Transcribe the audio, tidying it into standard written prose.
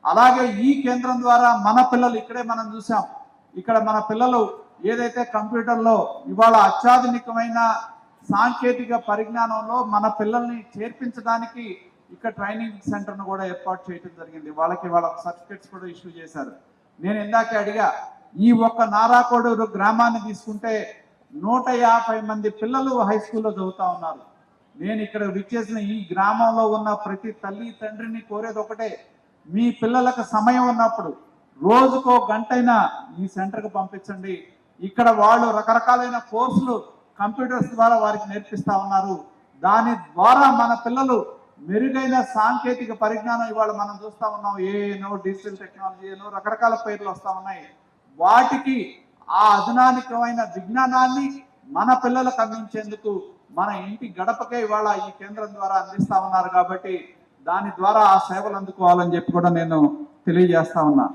అలాగే ఈ కేంద్రం ద్వారా మన పిల్లలు ఇక్కడే మనం చూసాం, ఇక్కడ మన పిల్లలు ఏదైతే కంప్యూటర్లో ఇవాళ అత్యాధునికమైన సాంకేతిక పరిజ్ఞానంలో మన పిల్లల్ని చేర్పించడానికి ఇక్కడ ట్రైనింగ్ సెంటర్ను కూడా ఏర్పాటు చేయడం జరిగింది. వాళ్ళకి వాళ్ళ సర్టిఫికెట్స్ కూడా ఇష్యూ చేశారు. నేను ఇందాకే అడిగా, ఈ ఒక్క నారాకోడూరు గ్రామాన్ని తీసుకుంటే 150 మంది పిల్లలు హై స్కూల్లో చదువుతా ఉన్నారు. నేను ఇక్కడ విచ్చేసిన ఈ గ్రామంలో ఉన్న ప్రతి తల్లి తండ్రిని కోరేది ఒకటే, మీ పిల్లలకు సమయం ఉన్నప్పుడు రోజుకో గంటైనా ఈ సెంటర్కి పంపించండి. ఇక్కడ వాళ్ళు రకరకాలైన కోర్సులు కంప్యూటర్స్ ద్వారా వారికి నేర్పిస్తా ఉన్నారు. దాని ద్వారా మన పిల్లలు మెరుగైన సాంకేతిక పరిజ్ఞానం ఇవాళ మనం చూస్తా ఉన్నాం. ఏనో డిజిటల్ టెక్నాలజీనో రకరకాల పేర్లు వస్తా ఉన్నాయి. వాటికి ఆ అధునానికమైన విజ్ఞానాన్ని మన పిల్లలకు అందించేందుకు మన ఇంటి గడపకే ఇవాళ ఈ కేంద్రం ద్వారా అందిస్తా ఉన్నారు. కాబట్టి దాని ద్వారా ఆ సేవలు అందుకోవాలని చెప్పి కూడా నేను తెలియజేస్తా ఉన్నా.